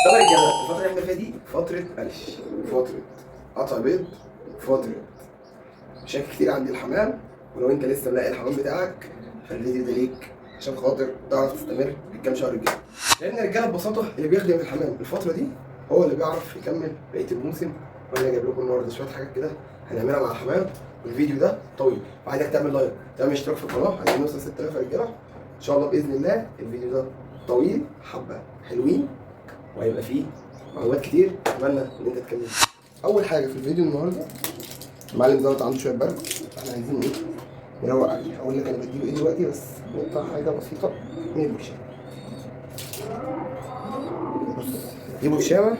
طبعا يا جماعه الفتره اللي احنا فيها دي فتره قلش، فتره قطع بيض، فتره مشاكل كتير عند الحمام. ولو انت لسه ملاقي الحمام بتاعك فالفيديو ده ليك عشان خاطر تعرف تستمر بالكام شهر الجاي. لان الرجاله ببساطه اللي بيخدم الحمام الفتره دي هو اللي بيعرف يكمل بقيه الموسم. وانا جايب لكم النهارده شويه حاجات كده هنعملها مع الحمام. والفيديو ده طويل فعايزك تعمل لايك، تعمل اشتراك في القناه عشان نوصل 6000 رجاله ان شاء الله باذن الله. الفيديو ده طويل حبه حلوين وهيبقى فيه معلومات كتير، اتمنى ان انت تكمل. اول حاجه في الفيديو النهارده المعلم دوت عنده شويه برد، احنا عايزين ايه نروق عليه. هقول لك انا بديله ايه دلوقتي بس نقطع حاجه بسيطه من البرشامه. بص دي برشامه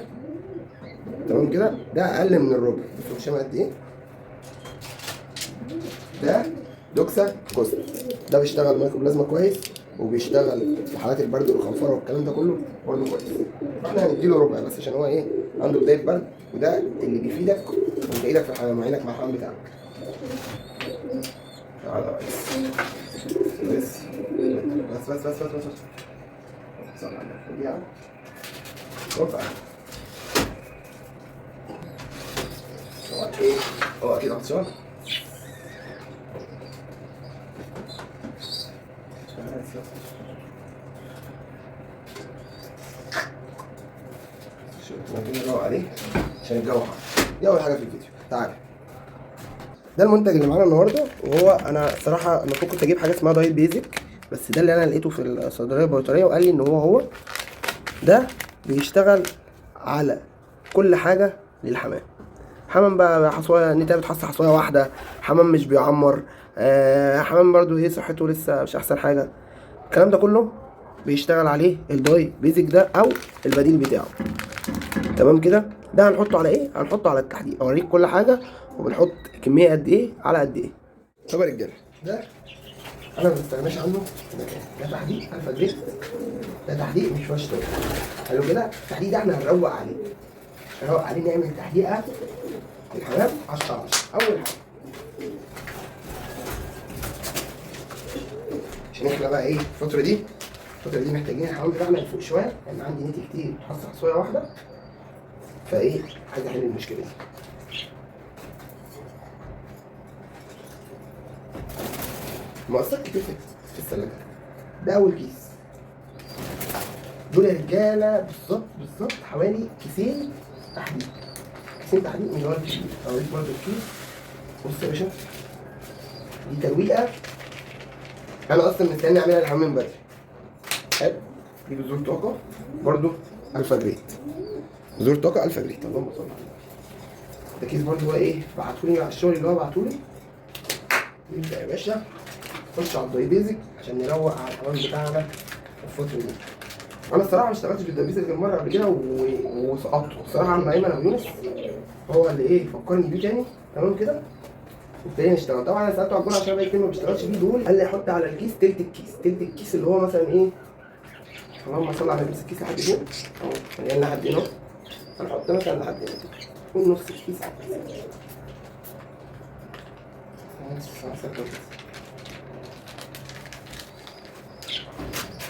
تمام كده، ده اقل من الربع. بص برشامه قد ايه؟ ده دوكسا كوست، ده بيشتغل مايكرو بلازما كويس وبيشتغل في حالات البرد والخنفره والكلام ده كله برضه كويس. احنا هنديله ربع بس عشان هو ايه عنده بدايه برد، وده اللي بيفيدك وانت ايدك في الحمام، عينك مع الحمام بتاعك. تعالى بس بس بس بس بس بس صل على النبي يعني ربع. هو ايه؟ هو اكيد عطشان. ممكن نروق عليه عشان الجو حر. دي اول حاجه في الفيديو. تعالى ده المنتج اللي معانا النهارده، وهو انا الصراحه المفروض كنت اجيب حاجه اسمها دايت بيزك، بس ده اللي انا لقيته في الصيدليه البيطريه وقال لي ان هو ده بيشتغل على كل حاجه للحمام. حمام بقى حصويه ان انت بتحصل حصويه واحده، حمام مش بيعمر، حمام برضو ايه صحته لسه مش احسن حاجه، الكلام ده كله بيشتغل عليه الداي بيزك ده او البديل بتاعه. تمام كده. ده هنحطه على ايه؟ هنحطه على التحديق، اوريك كل حاجه وبنحط كميه قد ايه على قد ايه. طب يا رجاله ده انا ما بستغناش عنه، ده تحديق الفا جريد، ده تحديق مش وش تاني. حلو كده. التحديق ده احنا هنروق عليه، هنروق عليه نعمل تحديقه الحمام 10 على 10. اول حاجه عشان احنا بقى ايه الفتره دي محتاجين الحمام بتاعنا لفوق شويه، لان عندي نتي كتير حصل حصويه واحده، فايه عايز احل المشكله دي. مقصات كتير في الثلاجه. ده اول كيس، دول يا رجاله بالظبط حوالي كيسين تحديق، كيسين تحديق من اللي هو الكبير. اوريك برضه الكيس. بص يا باشا دي ترويقه انا اصلا مستني اعملها للحمام من بدري. حلو. دي بذور طاقه برضه الفا جريد، بذور طاقه الفا جريد. اللهم صل على النبي. ده كيس برضه هو ايه بعتولي على الشغل اللي هو بعتولي. نبدا يا باشا نخش على الداي بيزك عشان نروق على الحمام بتاعنا الفتره دي. انا الصراحه ما اشتغلتش بالداي بيزك غير مره قبل كده وسقطته الصراحه. عم ايمن ابو يونس هو اللي ايه فكرني بيه تاني. تمام كده ابتدينا نشتغل. طبعا انا سالته على الجون عشان بقى كتير ما بيشتغلش بيه دول. قال لي حط على الكيس تلت الكيس اللي هو مثلا ايه، اللهم صل على النبي، الكيس لحد فين اهو، مليان لحد هنا، هنحط مثلا لحد هنا يكون نص الكيس على الكيس.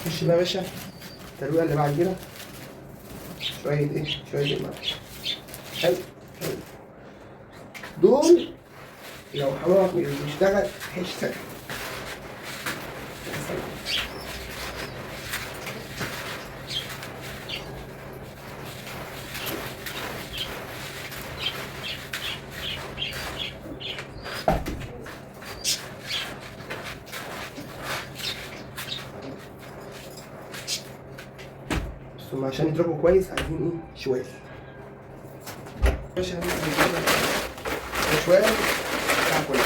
خش بقى يا باشا الترويقه اللي بعد كده. شويه ايه شويه الملح. حلو. دول لو حمامك مش بيشتغل هيشتغل. ثم عشان يضربوا كويس عايزين ايه شوال. ماشي شوال بتاع كويس.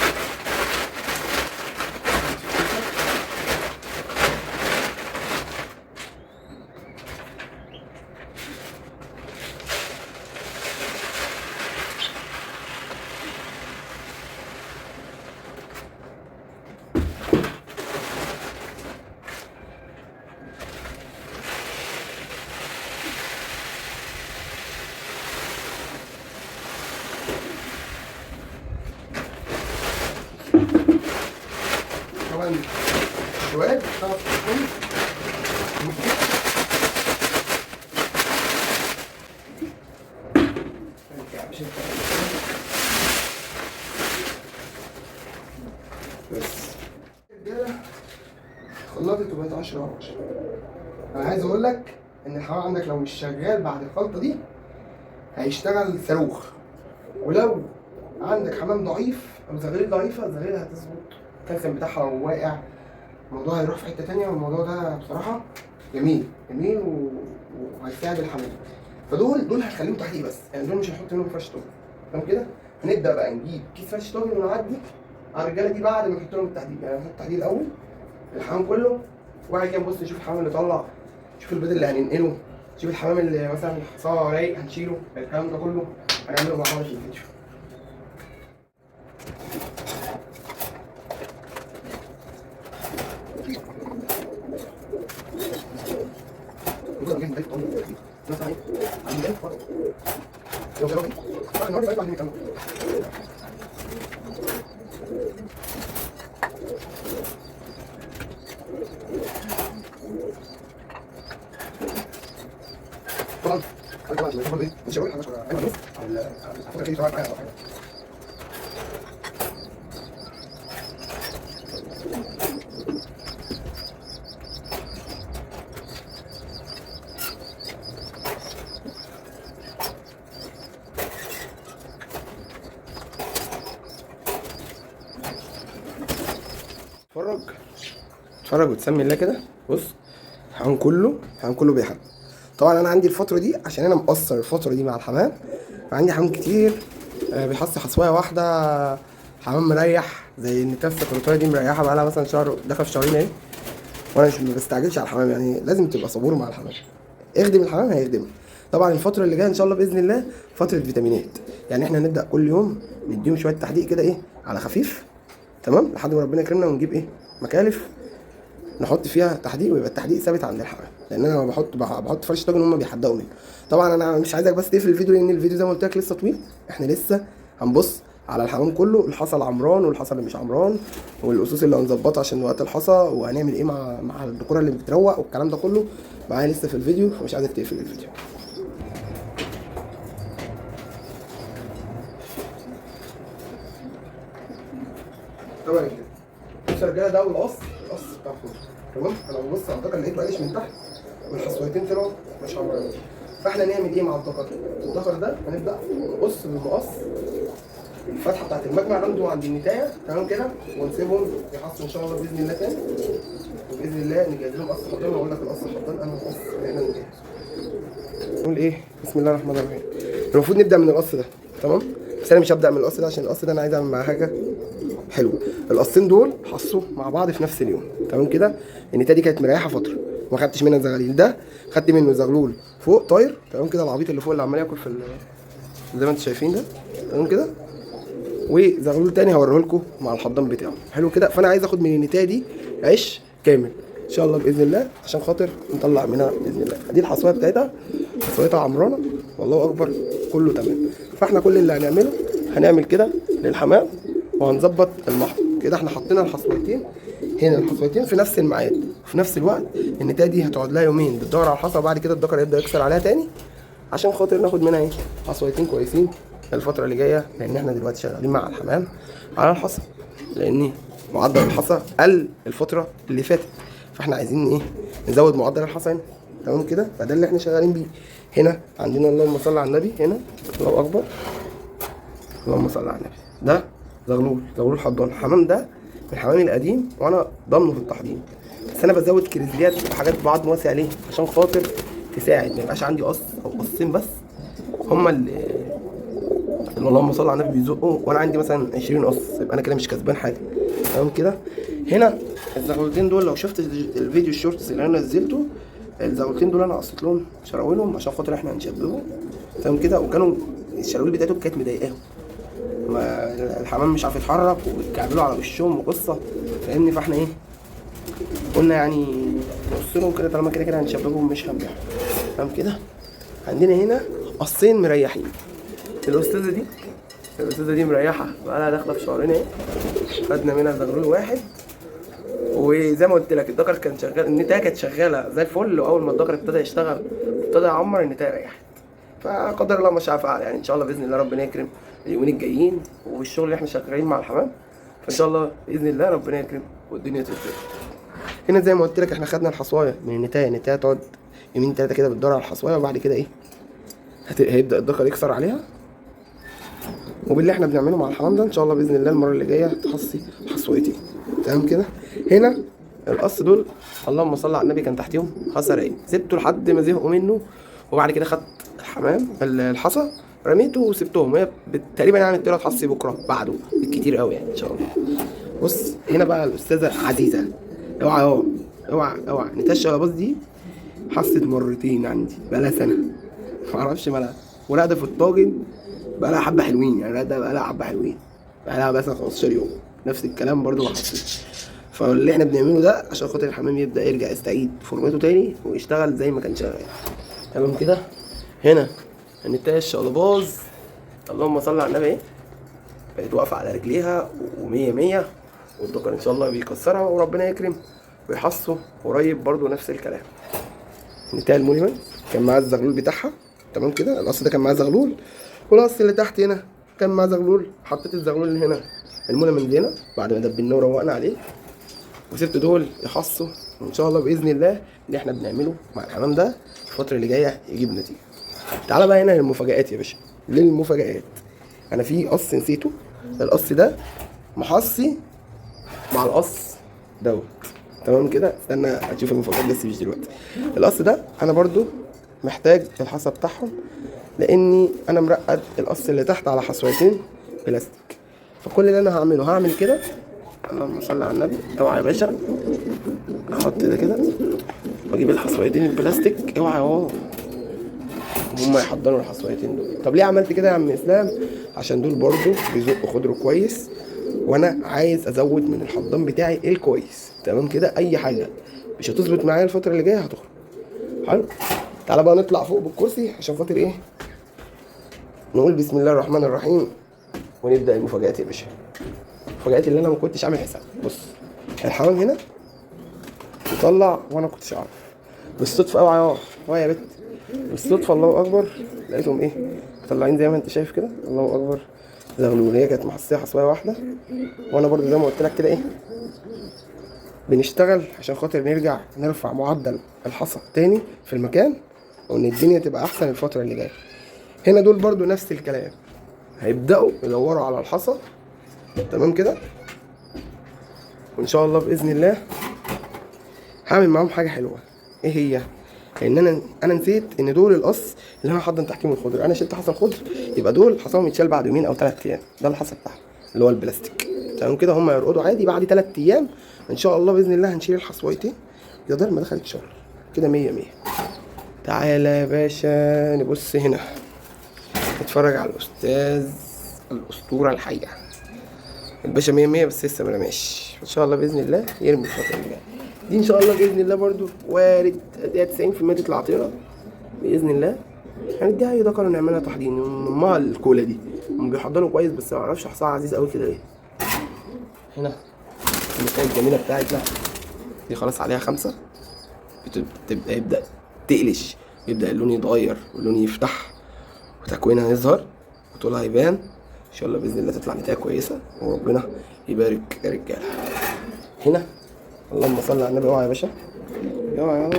طبعا الشوال بتعرف تكون عشان بس الرجاله خلطت وبقت 10 على 10. انا عايز اقول لك ان الحمام عندك لو مش شغال بعد الخلطه دي هيشتغل صاروخ، ولو عندك حمام ضعيف او زغاليل ضعيفه الزغاليل هتظبط، الكالسيوم بتاعها لو واقع الموضوع هيروح في حته تانيه، والموضوع ده بصراحه جميل وهيساعد الحمام. فدول هخليهم تحديق بس، يعني دول مش هنحط منهم فرش طاجن. تمام كده؟ هنبدا بقى نجيب كيس فرش طاجن ونعدي على الرجاله دي بعد ما نحط لهم التحديق، يعني نحط التحديق الاول الحمام كله، وبعد كده نبص نشوف الحمام اللي طلع، نشوف البيض اللي هننقله، نشوف الحمام اللي مثلا حصاه رايق هنشيله، الكلام ده كله هنعمله مع بعض في الفيديو. طبعا مش هقول حاجه على اتفرج وتسمي الله كده. بص الحمام كله بيحب. طبعا انا عندي الفتره دي عشان انا مقصر الفتره دي مع الحمام، فعندي حمام كتير بيحصي حصوايه واحده، حمام مريح زي النتايه السكروتايه دي مريحه بقالها مثلا شهر داخله في شهرين اهي، وانا مش ما بستعجلش على الحمام، يعني لازم تبقى صبور مع الحمام. اخدم الحمام هيخدمك. طبعا الفتره اللي جايه ان شاء الله باذن الله فتره فيتامينات، يعني احنا هنبدا كل يوم نديهم شويه تحديق كده ايه على خفيف، تمام، لحد ما ربنا يكرمنا ونجيب ايه مكالف نحط فيها تحديق، ويبقى التحديق ثابت عند الحمام، لان انا بحط فرش طاجن هم بيحدقوا منه. طبعا انا مش عايزك بس تقفل الفيديو، لان الفيديو زي ما قلت لك لسه طويل، احنا لسه هنبص على الحمام كله، الحصى العمران والحصى اللي مش عمران، والاسوس اللي هنظبطها عشان وقت الحصى، وهنعمل ايه مع الديكور اللي بتروق والكلام ده كله معايا لسه في الفيديو، فمش عايزك تقفل الفيديو. طبعا كده بص يا رجاله، ده اول القص بتاع الفرن، تمام. انا ببص على الدكر لقيته قالش من تحت والحصويتين طلعوا مش عمرانين، فاحنا نعمل ايه مع الدكر ده؟ هنبدا نقص بالمقص الفتحه بتاعت المجمع عنده عند النتايه، تمام كده، ونسيبهم يحصوا ان شاء الله باذن الله تاني، وباذن الله نجهز لهم قص حضان. واقول لك القص الحضان انا القص اللي احنا نجهزه. نقول ايه؟ بسم الله الرحمن الرحيم. المفروض نبدا من القص ده، تمام، بس انا مش هبدا من القص ده عشان القص ده انا عايز اعمل معاه حاجه حلوه. القصين دول حصوا مع بعض في نفس اليوم، تمام كده. النتايه دي كانت مريحه فتره ما خدتش منها زغاليل، ده خدت منه زغلول فوق طاير، تمام كده، العبيط اللي فوق اللي عمال ياكل في زي ما انتم شايفين ده، تمام كده، وزغلول تاني هوريه لكم مع الحضان بتاعه، حلو كده. فانا عايز اخد من النتايه دي عيش كامل ان شاء الله باذن الله، عشان خاطر نطلع منها باذن الله. دي الحصويه بتاعتها، حصويتها عمرانه والله اكبر، كله تمام. فاحنا كل اللي هنعمله هنعمل كده للحمام، وهنظبط المحط كده. احنا حطينا الحصويتين هنا، الحصويتين في نفس الميعاد في نفس الوقت. النتايه دي هتقعد لها يومين بتدور على الحصى، وبعد كده الدكر يبدا يكسر عليها تاني، عشان خاطر ناخد منها ايه حصويتين كويسين الفتره اللي جايه، لان احنا دلوقتي شغالين مع الحمام على الحصى، لان معدل الحصى قل الفتره اللي فاتت، فاحنا عايزين ايه نزود معدل الحصى هنا، تمام كده. فده اللي احنا شغالين بيه. هنا عندنا اللهم صل على النبي، هنا الله اكبر، اللهم صل على النبي، ده زغلول حضان. الحمام ده من الحمام القديم وانا ضامنه في التحضير، بس انا بزود كريزليات وحاجات بعض مواسي عليه عشان خاطر تساعد، ما يبقاش عندي قص او قصين بس هما اللي اللهم صل على النبي بيزقوا، وانا عندي مثلا 20 قص، يبقى انا كده مش كسبان حاجه، تمام كده. هنا الزغلولتين دول لو شفت الفيديو الشورتس اللي انا نزلته، الزغلولتين دول انا قصيت لهم شراويلهم عشان خاطر احنا هنشبههم، تمام كده، وكانوا الشراويل بتاعتهم كانت مضايقاهم، الحمام مش عارف يتحرك وبيتكعبلوا على وشهم وقصه، فاهمني. فاحنا ايه قلنا يعني نقص لهم كده، طالما كده هنشبههم مش هنبيعهم، تمام كده. عندنا هنا قصين مريحين. الاستاذه دي مريحه بقالها داخله في شهرين اهي، خدنا منها زغلول واحد، وزي ما قلت لك الدكر كان شغال، النتايه كانت شغاله زي الفل، واول ما الدكر ابتدى يشتغل ابتدى يعمر النتايه ريحت. فقدر الله ما شاء فعل يعني. ان شاء الله باذن الله ربنا يكرم اليومين الجايين، والشغل اللي احنا شغالين مع الحمام، فان شاء الله باذن الله ربنا يكرم والدنيا تظبط. هنا زي ما قلت لك احنا خدنا الحصوايه من النتايه تقعد يومين 3 كده بتدور على الحصوايه، وبعد كده ايه هيبدا الذكر يكسر عليها. وباللي احنا بنعمله مع الحمام ده ان شاء الله باذن الله المره اللي جايه تحصي حصويتين تمام كده. هنا القص دول اللهم صل على النبي كان تحتيهم حصى رايق، سبته لحد ما زهقوا منه، وبعد كده خدت الحمام الحصى رميته وسبتهم. هي تقريبا يعني تقدر تحصي بكره بعده بالكتير قوي يعني ان شاء الله. بص هنا بقى الاستاذه عزيزه، اوعى اوعى نتشى ولا باص دي حصت مرتين عندي بقالها سنه معرفش مالها، وراقده في الطاجن بقالها حبه حلوين يعني، راقده بقالها حبه حلوين، بقالها مثلا 15 يوم نفس الكلام برضو ما حصلش. فاللي احنا بنعمله ده عشان خاطر الحمام يبدا يرجع يستعيد فورمته تاني ويشتغل زي ما كان شغال تمام كده. هنا النتايه الشقلباظ اللهم صل على النبي بقت واقفه على رجليها ومية مية، والدكر ان شاء الله بيكسرها وربنا يكرم ويحصه قريب برضو نفس الكلام. النتايه الموليمان كان معاه الزغلول بتاعها تمام كده، القص ده كان معاه زغلول، والقص اللي تحت هنا كان معاه زغلول. حطيت الزغلول اللي هنا الموليمان دي هنا بعد ما دبناه وروقنا عليه، وسبت دول يحصوا، وان شاء الله باذن الله اللي احنا بنعمله مع الحمام ده الفتره اللي جايه يجيب نتيجه. تعالى بقى هنا للمفاجآت يا باشا، للمفاجآت. انا في قص نسيته، القص ده محصي مع القص دوت تمام كده. استنى هتشوف المفاجآت بس مش دلوقتي. القص ده انا برضو محتاج الحصى بتاعهم، لاني انا مرقد القص اللي تحت على حصوتين بلاستيك. فكل اللي انا هعمله هعمل كده، اللهم صل على النبي. اوعى يا باشا احط ده كده واجيب الحصويتين البلاستيك، اوعى اهو هما يحضنوا الحصويتين دول. طب ليه عملت كده يا عم اسلام؟ عشان دول برضو بيزقوا خضره كويس، وانا عايز ازود من الحضان بتاعي الكويس تمام كده. اي حاجه مش هتظبط معايا الفتره اللي جايه هتخرج. حلو، تعالى بقى نطلع فوق بالكرسي عشان خاطر ايه نقول بسم الله الرحمن الرحيم ونبدا المفاجآت يا باشا. المفاجآت اللي انا ما كنتش عامل حساب. بص الحمام هنا يطلع وانا ما كنتش اعرف بالصدفه. اوعى يا بت، بالصدفه الله اكبر لقيتهم ايه مطلعين زي ما انت شايف كده، الله اكبر زغلول. هي كانت محصيه حصويه واحده، وانا برضو زي ما قلت لك كده ايه بنشتغل عشان خاطر نرجع نرفع معدل الحصى تاني في المكان، وان الدنيا تبقى احسن الفتره اللي جايه. هنا دول برضو نفس الكلام، هيبداوا يدوروا على الحصى تمام كده، وان شاء الله باذن الله هعمل معاهم حاجه حلوه. ايه هي؟ لان انا نسيت ان دول القص اللي انا حاضن تحتيهم الخضر. انا شلت حصى الخضر، يبقى دول حصاهم يتشال بعد يومين او 3 ايام. ده الحصى بتاعهم اللي هو البلاستيك تمام كده. هم يرقدوا عادي بعد 3 ايام ان شاء الله باذن الله هنشيل الحصويتين. يا دار ما دخلت شهر كده 100 100. تعالى يا باشا نبص هنا نتفرج على الاستاذ الاسطوره الحيه الباشا 100 100، بس لسه ما رماش. ان شاء الله باذن الله يرمي الفتره اللي جايه دي ان شاء الله باذن الله. برضو وارد 90% تطلع طيره باذن الله. هنديها اي ذكر ونعملها تحضين امها الكولا دي، هم بيحضنوا كويس بس ما اعرفش حصاها عزيز قوي كده ليه. هنا المكان الجميله بتاعتنا دي خلاص عليها 5، بتبدا يبدا تقلش، يبدا اللون يتغير واللون يفتح وتكوينها يظهر وطولها يبان. ان شاء الله باذن الله تطلع نتائج كويسه وربنا يبارك يا رجاله. هنا اللهم صل على النبي. اوعى يا باشا، اوعى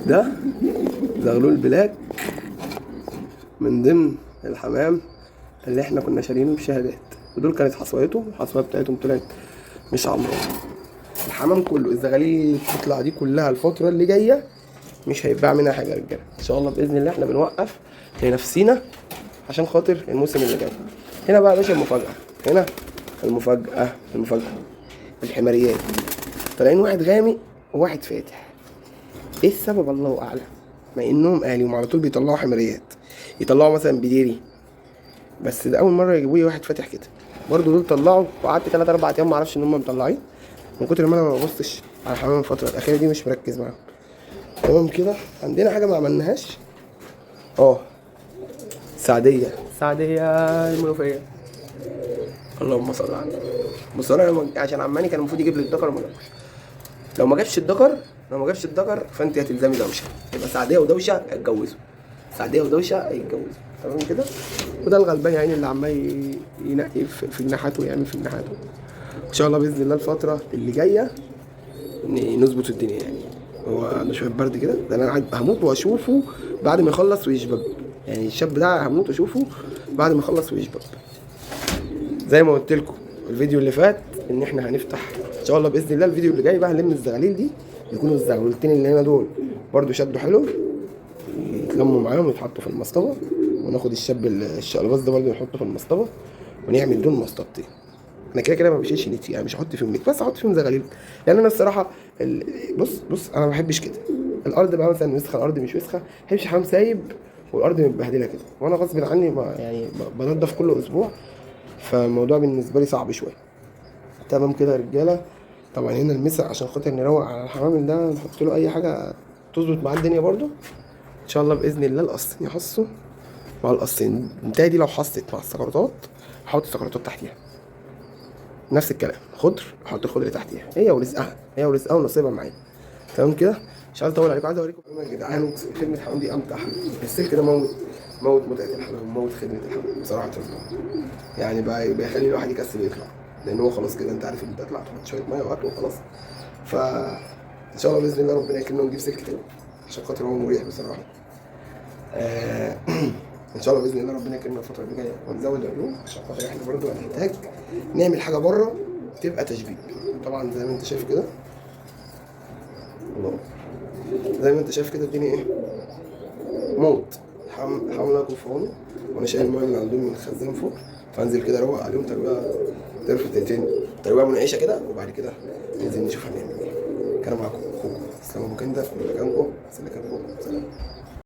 ده زغلول بلاك من ضمن الحمام اللي احنا كنا شارينه بشهادات، ودول كانت حصويته. الحصويه بتاعتهم طلعت مش عمرها. الحمام كله الزغاليل تطلع دي كلها الفتره اللي جايه مش هيتباع منها حاجه يا رجاله ان شاء الله باذن الله. احنا بنوقف لنفسينا عشان خاطر الموسم اللي جاي. هنا بقى يا باشا المفاجاه، هنا المفاجاه الحماريات طالعين واحد غامق وواحد فاتح. ايه السبب الله اعلم، مع انهم اهلي على طول بيطلعوا حماريات، يطلعوا مثلا بديري، بس ده اول مره يجيبوا لي واحد فاتح كده. برضو دول طلعوا وقعدت 3 4 ايام ما اعرفش ان هم مطلعين من كتر ما انا ما ببصش على الحمام الفتره الاخيره دي، مش مركز معاهم تمام كده. عندنا حاجه ما عملناهاش سعديه المنوفيه اللهم صل على النبي. بص انا عشان عماني كان المفروض يجيب لي الدكر وما جابش. لو ما جابش الدكر لو ما جابش الذكر فانت هتلزمي دوشه، يبقى سعديه ودوشه هيتجوزوا، سعديه ودوشه هيتجوزوا، تمام كده. وده الغلبان يعني اللي عمال ينقي في جناحاته ويعمل في جناحاته. ان شاء الله باذن الله الفتره اللي جايه نظبط الدنيا يعني. هو عنده شويه برد كده، ده انا هموت واشوفه بعد ما يخلص ويشبب، يعني الشاب ده هموت واشوفه بعد ما يخلص ويشبب. زي ما قلت لكم الفيديو اللي فات ان احنا هنفتح ان شاء الله باذن الله. الفيديو اللي جاي بقى هنلم الزغاليل دي، يكونوا الزغلولتين اللي هنا دول برضو شدوا حلو، يتلموا معاهم ويتحطوا في المصطبه، وناخد الشاب الشقلباز ده برضو نحطه في المصطبه، ونعمل دول مصطبتين. انا كده كده ما بشيلش نتي يعني، مش هحط فيهم نت، بس هحط فيهم زغاليل. يعني انا الصراحه بص انا ما بحبش كده. الارض بقى مثلا وسخه، الارض مش وسخه، ما بحبش حمام سايب والارض متبهدله كده، وانا غصب عني يعني بنضف كل اسبوع، فالموضوع بالنسبه لي صعب شويه. تمام كده يا رجاله. طبعا هنا المسا عشان خاطر نروق على الحمام ده، نحط له اي حاجه تظبط معاه الدنيا برضو ان شاء الله باذن الله. القصين يحصوا مع القصين، انتهي دي لو حصت مع السكرتات هحط السكرتات تحتيها، نفس الكلام خضر احط الخضر تحتيها، هي ورزقها ونصيبها معايا. تمام كده. مش عايز اطول عليكم، عايز اوريكم يا جدعان خدمه الحمام دي امتع حاجه. السلك ده موت متعه الحمام، موت خدمه الحمام بصراحه. يعني بقى بيخلي الواحد يكسل يطلع، لان هو خلاص كده انت عارف ان انت تطلع تحط شويه ميه واكل وخلاص. ان شاء الله باذن الله ربنا يكرمنا ونجيب سلك تاني عشان خاطر هو مريح بصراحه. ان شاء الله باذن الله ربنا يكرمنا الفتره اللي جايه ونزود علوم، عشان خاطر احنا برضه هنحتاج نعمل حاجه بره تبقى تشبيب. طبعا زي ما انت شايف كده، الله، زي ما انت شايف كده الدنيا ايه، موت. حاول اكل في عونه، وانا شايل الميه اللي عندهم من الخزان فوق، فانزل كده اروق عليهم ترويقه منعشه كده، وبعد كده ننزل نشوف هنعمل ايه. كان معاكم اخوكم اسلام ابو كنده في مكانكم. سلام.